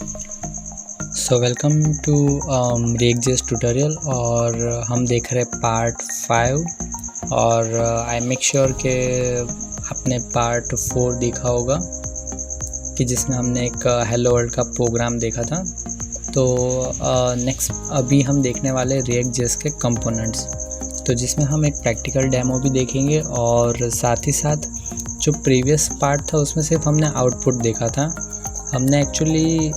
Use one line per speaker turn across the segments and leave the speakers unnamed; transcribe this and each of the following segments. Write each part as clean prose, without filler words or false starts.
So welcome to React.js tutorial और हम देख रहे हैं पार्ट 5 और आई मेक श्योर कि आपने पार्ट 4 देखा होगा कि जिसमें हमने एक हेलो वर्ल्ड का प्रोग्राम देखा था। तो नेक्स्ट अभी हम देखने वाले React.js के कंपोनेंट्स, तो जिसमें हम एक प्रैक्टिकल डेमो भी देखेंगे और साथ ही साथ जो प्रीवियस पार्ट था उसमें सिर्फ हमने आउटपुट देखा था। हमने एक्चुअली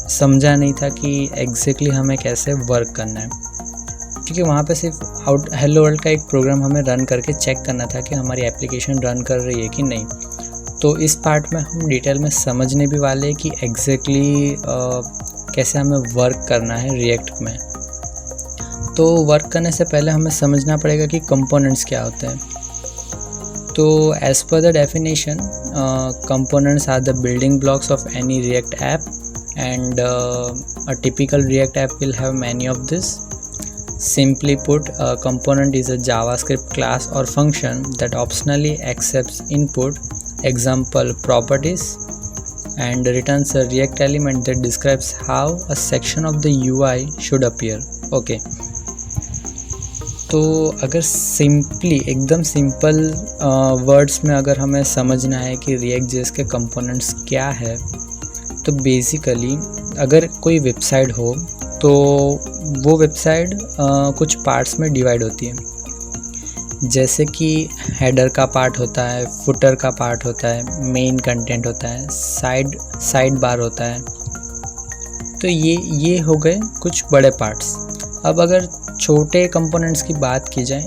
समझा नहीं था कि एग्जैक्टली हमें कैसे वर्क करना है, क्योंकि वहाँ पे सिर्फ हेलो वर्ल्ड का एक प्रोग्राम हमें रन करके चेक करना था कि हमारी एप्लीकेशन रन कर रही है कि नहीं। तो इस पार्ट में हम डिटेल में समझने भी वाले हैं कि एग्जैक्टली कैसे हमें वर्क करना है रिएक्ट में। तो वर्क करने से पहले हमें समझना पड़ेगा कि कंपोनेंट्स क्या होते हैं। तो as per the definition, components are the building blocks of any React app, and a typical React app will have many of this. Simply put, a component is a JavaScript class or function that optionally accepts input, example properties, and returns a React element that describes how a section of the UI should appear. Okay. तो अगर एकदम simple words में अगर हमें समझना है कि React.js के कंपोनेंट्स क्या है, तो बेसिकली अगर कोई वेबसाइट हो तो वो वेबसाइट कुछ पार्ट्स में डिवाइड होती है। जैसे कि हेडर का पार्ट होता है, फुटर का पार्ट होता है, मेन कंटेंट होता है, साइड बार होता है। तो ये हो गए कुछ बड़े पार्ट्स। अब अगर छोटे कंपोनेंट्स की बात की जाए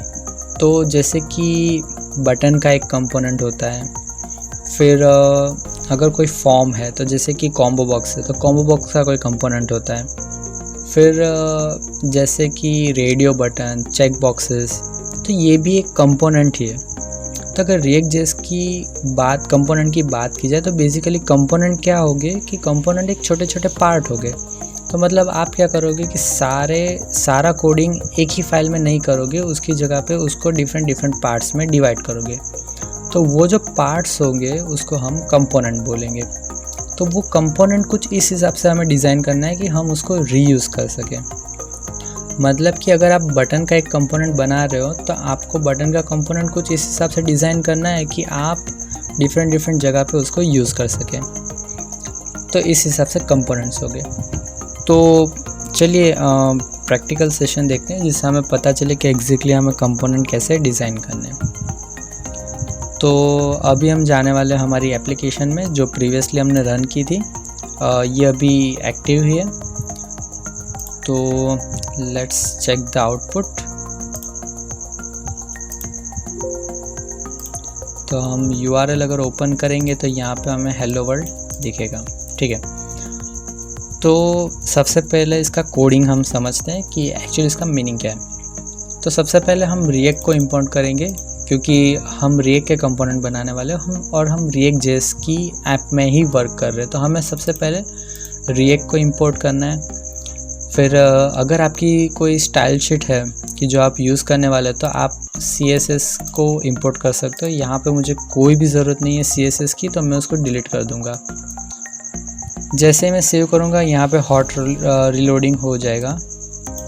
तो जैसे कि बटन का एक कंपोनेंट होता है, फिर अगर कोई फॉर्म है तो जैसे कि कॉम्बो बॉक्स है तो कॉम्बो बॉक्स का कोई कंपोनेंट होता है, फिर जैसे कि रेडियो बटन, चेक बॉक्सेस, तो ये भी एक कंपोनेंट ही है। तो अगर React.js की कंपोनेंट की बात की जाए तो बेसिकली कंपोनेंट क्या हो गए कि कंपोनेंट एक छोटे छोटे पार्ट हो गए। तो मतलब आप क्या करोगे कि सारा कोडिंग एक ही फाइल में नहीं करोगे, उसकी जगह पे उसको डिफरेंट पार्ट्स में डिवाइड करोगे। तो वो जो पार्ट्स होंगे उसको हम कंपोनेंट बोलेंगे। तो वो कंपोनेंट कुछ इस हिसाब से हमें डिज़ाइन करना है कि हम उसको रीयूज़ कर सकें। मतलब कि अगर आप बटन का एक कंपोनेंट बना रहे हो तो आपको बटन का कंपोनेंट कुछ इस हिसाब से डिज़ाइन करना है कि आप डिफरेंट जगह पे उसको यूज़ कर सकें। तो इस हिसाब से कंपोनेंट्स हो गए। तो चलिए प्रैक्टिकल सेशन देखते हैं जिससे हमें पता चले कि एग्जैक्टली हमें कंपोनेंट कैसे डिज़ाइन करने हैं। तो अभी हम जाने वाले हैं हमारी एप्लीकेशन में जो प्रीवियसली हमने रन की थी। ये अभी एक्टिव ही है। तो लेट्स चेक द आउटपुट। तो हम URL अगर ओपन करेंगे तो यहाँ पे हमें हेलो वर्ल्ड दिखेगा। ठीक है, तो सबसे पहले इसका कोडिंग हम समझते हैं कि एक्चुअली इसका मीनिंग क्या है। तो सबसे पहले हम React को इंपोर्ट करेंगे, क्योंकि हम React के कंपोनेंट बनाने वाले हम React.js की ऐप में ही वर्क कर रहे हैं। तो हमें सबसे पहले React को इंपोर्ट करना है। फिर अगर आपकी कोई स्टाइल शीट है कि जो आप यूज़ करने वाले तो आप CSS को इंपोर्ट कर सकते हो। यहाँ पे मुझे कोई भी ज़रूरत नहीं है CSS की, तो मैं उसको डिलीट कर दूँगा। जैसे मैं सेव करूँगा यहाँ पे हॉट रिलोडिंग हो जाएगा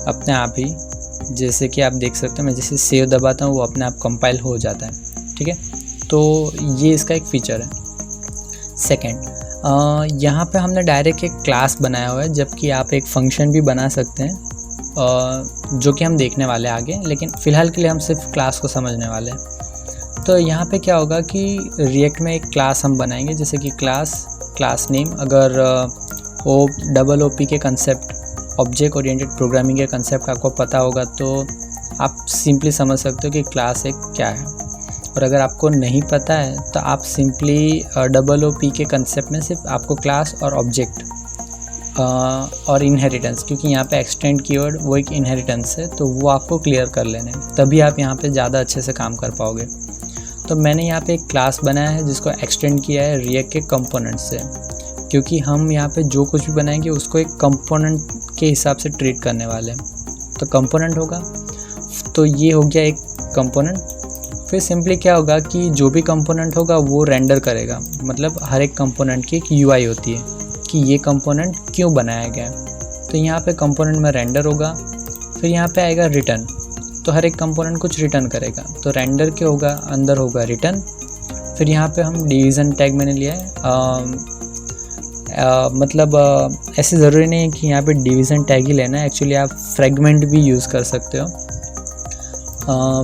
अपने आप ही। जैसे कि आप देख सकते हो, मैं जैसे सेव दबाता हूँ वो अपने आप कंपाइल हो जाता है। ठीक है, तो ये इसका एक फ़ीचर है। सेकंड, यहाँ पे हमने डायरेक्ट एक क्लास बनाया हुआ है, जबकि आप एक फंक्शन भी बना सकते हैं जो कि हम देखने वाले हैं आगे, लेकिन फ़िलहाल के लिए हम सिर्फ क्लास को समझने वाले हैं। तो यहाँ पे क्या होगा कि रिएक्ट में एक क्लास हम बनाएंगे, जैसे कि क्लास नेम। अगर OOP के कंसेप्ट, ऑब्जेक्ट ओरिएंटेड प्रोग्रामिंग के कंसेप्ट आपको पता होगा तो आप सिंपली समझ सकते हो कि क्लास एक क्या है। और अगर आपको नहीं पता है तो आप सिंपली OOP के कंसेप्ट में सिर्फ आपको क्लास और ऑब्जेक्ट और इनहेरिटेंस, क्योंकि यहाँ पे एक्सटेंड कीवर्ड वो एक इनहेरिटेंस है, तो वो आपको क्लियर कर लेने, तभी आप यहाँ पे ज़्यादा अच्छे से काम कर पाओगे। तो मैंने यहाँ पे एक क्लास बनाया है जिसको एक्सटेंड किया है React के कंपोनेंट से, क्योंकि हम यहाँ पे जो कुछ भी बनाएंगे उसको एक कंपोनेंट के हिसाब से ट्रीट करने वाले हैं। तो कंपोनेंट होगा, तो ये हो गया एक कंपोनेंट। फिर सिंपली क्या होगा कि जो भी कंपोनेंट होगा वो रेंडर करेगा। मतलब हर एक कंपोनेंट की एक UI होती है कि ये कंपोनेंट क्यों बनाया गया है। तो यहाँ पे कंपोनेंट में रेंडर होगा, फिर यहाँ पे आएगा रिटर्न, तो हर एक कंपोनेंट कुछ रिटर्न करेगा। तो रेंडर के होगा अंदर होगा रिटर्न, फिर यहाँ पे हम डिवीज़न टैग मैंने लिया है। मतलब ऐसे ज़रूरी नहीं है कि यहाँ पे डिवीज़न टैग ही लेना है, एक्चुअली आप फ्रेगमेंट भी यूज़ कर सकते हो।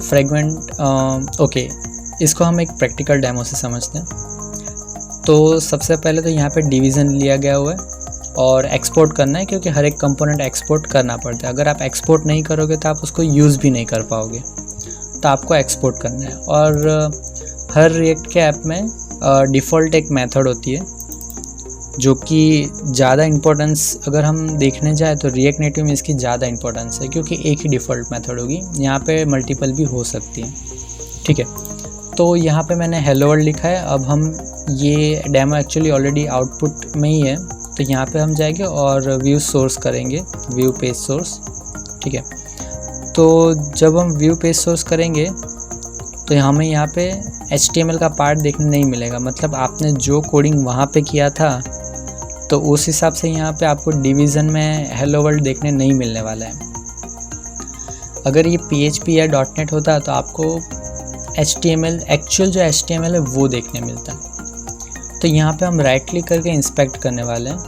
फ्रेगमेंट ओके, इसको हम एक प्रैक्टिकल डेमो से समझते हैं। तो सबसे पहले तो यहाँ पे डिवीज़न लिया गया हुआ है और एक्सपोर्ट करना है, क्योंकि हर एक कंपोनेंट एक्सपोर्ट करना पड़ता है। अगर आप एक्सपोर्ट नहीं करोगे तो आप उसको यूज़ भी नहीं कर पाओगे, तो आपको एक्सपोर्ट करना है। और हर रिएक्ट के ऐप में डिफ़ॉल्ट एक मेथड होती है जो कि ज़्यादा इम्पोर्टेंस अगर हम देखने जाए तो रिएक्ट नेटिव में इसकी ज़्यादा इम्पोर्टेंस है, क्योंकि एक ही डिफ़ॉल्ट मेथड होगी, यहाँ पे मल्टीपल भी हो सकती है। ठीक है, तो यहाँ पे मैंने हेलो वर्ल्ड लिखा है। अब हम ये डेमो एक्चुअली ऑलरेडी आउटपुट में ही है, तो यहाँ पे हम जाएंगे और व्यू सोर्स करेंगे, व्यू पेज सोर्स। ठीक है, तो जब हम व्यू पेज सोर्स करेंगे तो हमें यहाँ पे HTML का पार्ट देखने नहीं मिलेगा, मतलब आपने जो कोडिंग वहाँ पे किया था तो उस हिसाब से यहाँ पे आपको डिवीज़न में हेलो वर्ल्ड देखने नहीं मिलने वाला है। अगर ये PHP या .NET होता तो आपको HTML, एक्चुअल जो HTML है वो देखने मिलता। तो यहाँ पे हम राइट क्लिक करके इंस्पेक्ट करने वाले हैं।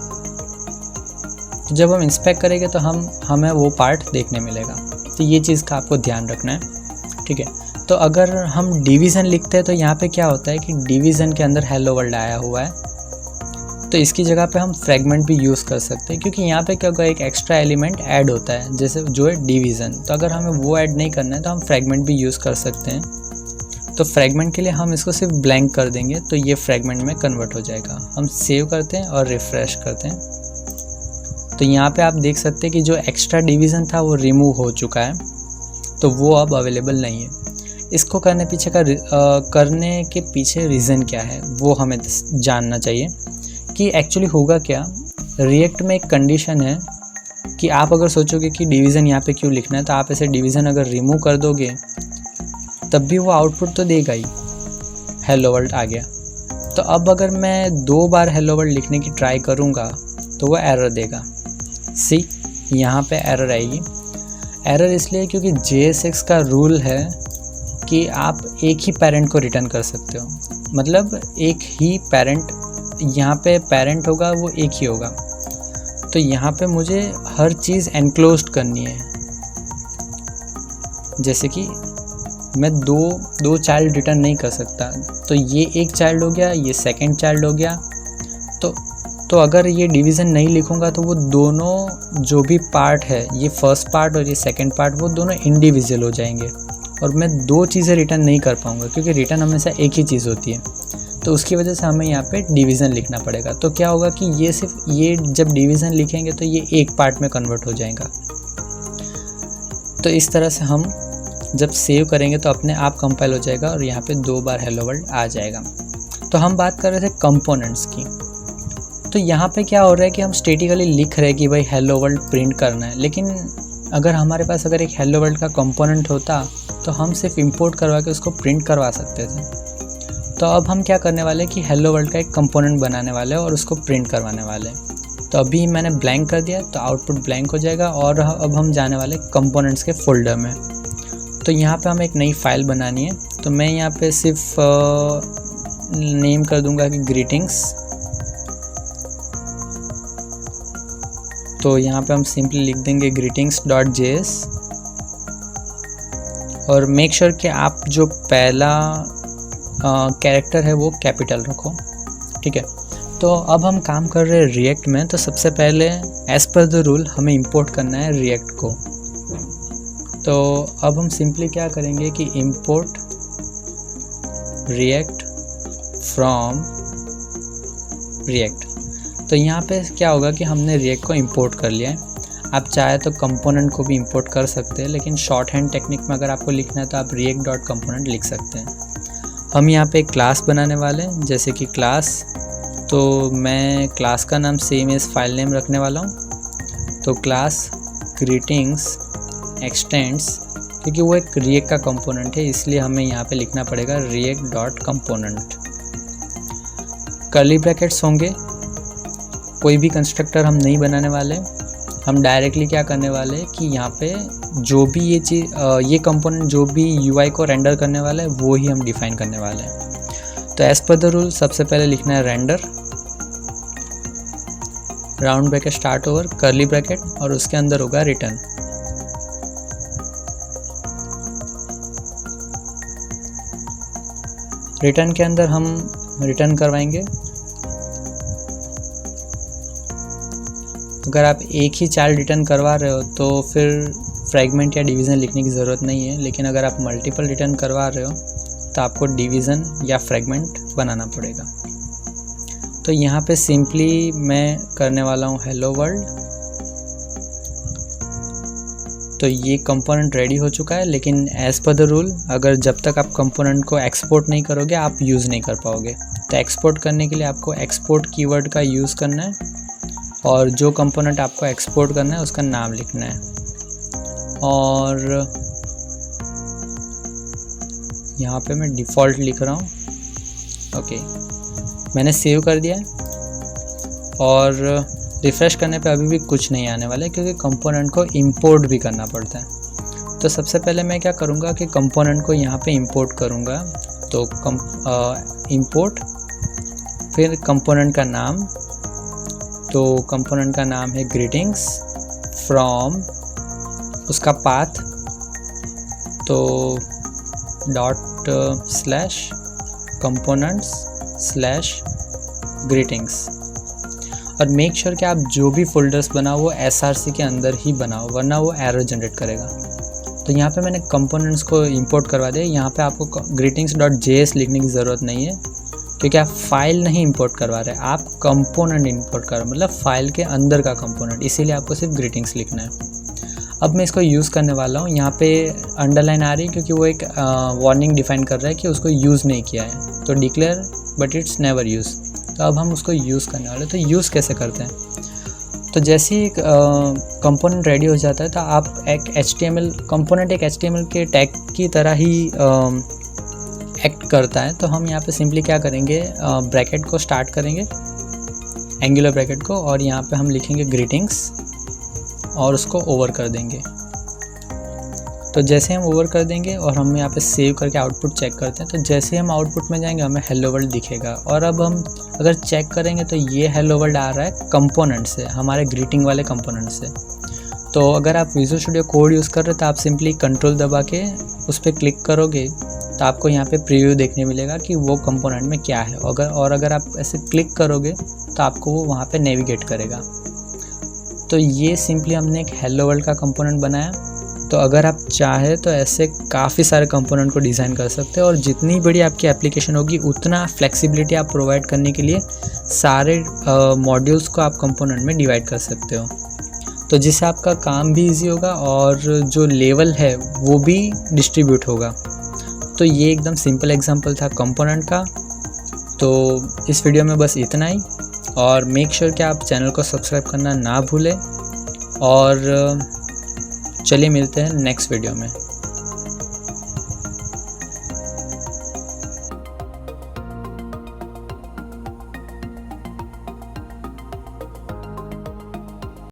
तो जब हम इंस्पेक्ट करेंगे तो हमें वो पार्ट देखने मिलेगा। तो ये चीज़ का आपको ध्यान रखना है। ठीक है, तो अगर हम डिवीज़न लिखते हैं तो यहाँ पे क्या होता है कि डिवीज़न के अंदर हेलो वर्ल्ड आया हुआ है, तो इसकी जगह पे हम फ्रेगमेंट भी यूज़ कर सकते हैं, क्योंकि यहाँ पे क्या होगा, एक एक्स्ट्रा एलिमेंट ऐड होता है जैसे जो है डिवीज़न। तो अगर हमें वो ऐड नहीं करना है तो हम फ्रेगमेंट भी यूज़ कर सकते हैं। तो फ्रेगमेंट के लिए हम इसको सिर्फ ब्लैंक कर देंगे तो ये फ्रेगमेंट में कन्वर्ट हो जाएगा। हम सेव करते हैं और रिफ़्रेश करते हैं, तो यहाँ पे आप देख सकते हैं कि जो एक्स्ट्रा डिवीज़न था वो रिमूव हो चुका है, तो वो अब अवेलेबल नहीं है। इसको करने के पीछे रीज़न क्या है वो हमें जानना चाहिए कि एक्चुअली होगा क्या। रिएक्ट में एक कंडीशन है कि आप अगर सोचोगे कि डिवीज़न यहाँ पे क्यों लिखना है, तो आप ऐसे डिवीज़न अगर रिमूव कर दोगे तब भी वो आउटपुट तो देगा ही, हेलो वर्ल्ड आ गया। तो अब अगर मैं 2 बार हेलो वर्ल्ड लिखने की ट्राई करूँगा तो वो एरर देगा। सी, यहाँ पे एरर आएगी। एरर इसलिए क्योंकि JSX का रूल है कि आप एक ही पेरेंट को रिटर्न कर सकते हो, मतलब एक ही पेरेंट, यहाँ पे पेरेंट होगा वो एक ही होगा। तो यहाँ पे मुझे हर चीज़ एनक्लोज्ड करनी है, जैसे कि मैं दो चाइल्ड रिटर्न नहीं कर सकता। तो ये एक चाइल्ड हो गया, ये सेकंड चाइल्ड हो गया। तो अगर ये डिवीज़न नहीं लिखूँगा तो वो दोनों जो भी पार्ट है, ये फर्स्ट पार्ट और ये सेकंड पार्ट, वो दोनों इंडिविजुअल हो जाएंगे और मैं 2 चीज़ें रिटर्न नहीं कर पाऊँगा, क्योंकि रिटर्न हमेशा एक ही चीज़ होती है। तो उसकी वजह से हमें यहाँ पे डिवीज़न लिखना पड़ेगा। तो क्या होगा कि ये जब डिवीज़न लिखेंगे तो ये एक पार्ट में कन्वर्ट हो जाएगा। तो इस तरह से हम जब सेव करेंगे तो अपने आप कंपाइल हो जाएगा और यहाँ पे 2 बार हेलो वर्ल्ड आ जाएगा। तो हम बात कर रहे थे कंपोनेंट्स की। तो यहाँ पे क्या हो रहा है कि हम स्टैटिकली लिख रहे हैं कि भाई हेलो वर्ल्ड प्रिंट करना है, लेकिन अगर हमारे पास अगर एक हेलो वर्ल्ड का कंपोनेंट होता तो हम सिर्फ इंपोर्ट करवा के उसको प्रिंट करवा सकते थे। तो अब हम क्या करने वाले हैं कि हेलो वर्ल्ड का एक कंपोनेंट बनाने वाले हैं और उसको प्रिंट करवाने वाले हैं। तो अभी मैंने ब्लैंक कर दिया तो आउटपुट ब्लैंक हो जाएगा और अब हम जाने वाले कंपोनेंट्स के फोल्डर में। तो यहाँ पे हमें एक नई फाइल बनानी है, तो मैं यहाँ पे सिर्फ नेम कर दूंगा कि ग्रीटिंग्स। तो यहाँ पे हम सिंपली लिख देंगे greetings.js और मेक श्योर कि आप जो पहला कैरेक्टर है वो कैपिटल रखो। ठीक है, तो अब हम काम कर रहे हैं रिएक्ट में। तो सबसे पहले एज़ पर द रूल हमें इंपोर्ट करना है रिएक्ट को। तो अब हम सिंपली क्या करेंगे कि इंपोर्ट रिएक्ट फ्रॉम रिएक्ट। तो यहाँ पे क्या होगा कि हमने रिएक्ट को इंपोर्ट कर लिया है। आप चाहे तो कंपोनेंट को भी इंपोर्ट कर सकते हैं, लेकिन शॉर्ट हैंड टेक्निक में अगर आपको लिखना है तो आप react.component लिख सकते हैं। हम यहाँ पे एक क्लास बनाने वाले हैं, जैसे कि क्लास। तो मैं क्लास का नाम सेम एज फाइल नेम रखने वाला हूँ। तो क्लास ग्रीटिंग्स एक्सटेंड्स, क्योंकि वो एक रिएक्ट का कंपोनेंट है इसलिए हमें यहाँ पे लिखना पड़ेगा react.component। कर्ली ब्रैकेट्स होंगे कोई भी कंस्ट्रक्टर हम नहीं बनाने वाले। हम डायरेक्टली क्या करने वाले हैं कि यहाँ पे जो भी ये चीज़ ये कंपोनेंट जो भी यूआई को रेंडर करने वाला है वो ही हम डिफाइन करने वाले हैं। तो एज़ पर द रूल सबसे पहले लिखना है render, round bracket start over curly bracket, और उसके अंदर होगा रिटर्न। रिटर्न के अंदर हम रिटर्न करवाएंगे। अगर आप एक ही चाइल्ड रिटर्न करवा रहे हो तो फिर फ्रैगमेंट या डिवीज़न लिखने की ज़रूरत नहीं है, लेकिन अगर आप मल्टीपल रिटर्न करवा रहे हो तो आपको डिवीज़न या फ्रैगमेंट बनाना पड़ेगा। तो यहाँ पे सिंपली मैं करने वाला हूँ हेलो वर्ल्ड। तो ये कंपोनेंट रेडी हो चुका है, लेकिन एज़ पर द रूल अगर जब तक आप कंपोनेंट को एक्सपोर्ट नहीं करोगे आप यूज़ नहीं कर पाओगे। तो एक्सपोर्ट करने के लिए आपको एक्सपोर्ट कीवर्ड का यूज़ करना है, और जो कंपोनेंट आपको एक्सपोर्ट करना है उसका नाम लिखना है। और यहाँ पे मैं डिफ़ॉल्ट लिख रहा हूँ। ओके, मैंने सेव कर दिया है, और रिफ़्रेश करने पे अभी भी कुछ नहीं आने वाला है क्योंकि कंपोनेंट को इंपोर्ट भी करना पड़ता है। तो सबसे पहले मैं क्या करूँगा कि कंपोनेंट को यहाँ पे इंपोर्ट करूँगा। तो इंपोर्ट, फिर कंपोनेंट का नाम, तो कंपोनेंट का नाम है ग्रीटिंग्स फ्रॉम, उसका पाथ तो ./components/greetings। और मेक श्योर कि आप जो भी फोल्डर्स बनाओ वो SRC के अंदर ही बनाओ, वरना वो एरर जनरेट करेगा। तो यहाँ पे मैंने कंपोनेंट्स को इंपोर्ट करवा दिया। यहाँ पे आपको greetings.js लिखने की ज़रूरत नहीं है क्योंकि आप फाइल नहीं इंपोर्ट करवा रहे, आप कंपोनेंट इंपोर्ट कर रहे हो, मतलब फाइल के अंदर का कंपोनेंट, इसीलिए आपको सिर्फ ग्रीटिंग्स लिखना है। अब मैं इसको यूज़ करने वाला हूँ। यहाँ पे अंडरलाइन आ रही है क्योंकि वो एक वार्निंग डिफाइन कर रहा है कि उसको यूज़ नहीं किया है। तो declare but it's never use. तो अब हम उसको यूज़ करने वाले। तो यूज़ कैसे करते हैं? तो जैसे ही कंपोनेंट रेडी हो जाता है तो आप एक HTML कंपोनेंट एक HTML के टैग की तरह ही एक्ट करता है। तो हम यहाँ पे सिंपली क्या करेंगे, ब्रैकेट को स्टार्ट करेंगे, एंगुलर ब्रैकेट को, और यहाँ पे हम लिखेंगे ग्रीटिंग्स और उसको ओवर कर देंगे। तो जैसे हम ओवर कर देंगे और हम यहाँ पे सेव करके आउटपुट चेक करते हैं, तो जैसे हम आउटपुट में जाएंगे हमें हेलो वर्ल्ड दिखेगा। और अब हम अगर चेक करेंगे तो ये हेलो वर्ल्ड आ रहा है कंपोनेंट से, हमारे ग्रीटिंग वाले कंपोनेंट से। तो अगर आप विजुअल स्टूडियो कोड यूज़ कर रहे हो तो आप सिंपली कंट्रोल दबा के उस पर क्लिक करोगे तो आपको यहाँ पे प्रीव्यू देखने मिलेगा कि वो कंपोनेंट में क्या है। अगर आप ऐसे क्लिक करोगे तो आपको वो वहाँ पे नेविगेट करेगा। तो ये सिंपली हमने एक हेलो वर्ल्ड का कंपोनेंट बनाया। तो अगर आप चाहे तो ऐसे काफ़ी सारे कंपोनेंट को डिज़ाइन कर सकते हो, और जितनी बड़ी आपकी एप्लीकेशन होगी उतना फ्लेक्सिबिलिटी आप प्रोवाइड करने के लिए सारे मॉड्यूल्स को आप कंपोनेंट में डिवाइड कर सकते हो। तो जिससे आपका काम भी इजी होगा और जो लेवल है वो भी डिस्ट्रीब्यूट होगा। तो ये एकदम सिंपल एग्जांपल था कंपोनेंट का। तो इस वीडियो में बस इतना ही, और मेक श्योर कि आप चैनल को सब्सक्राइब करना ना भूलें। और चलिए मिलते हैं नेक्स्ट वीडियो में।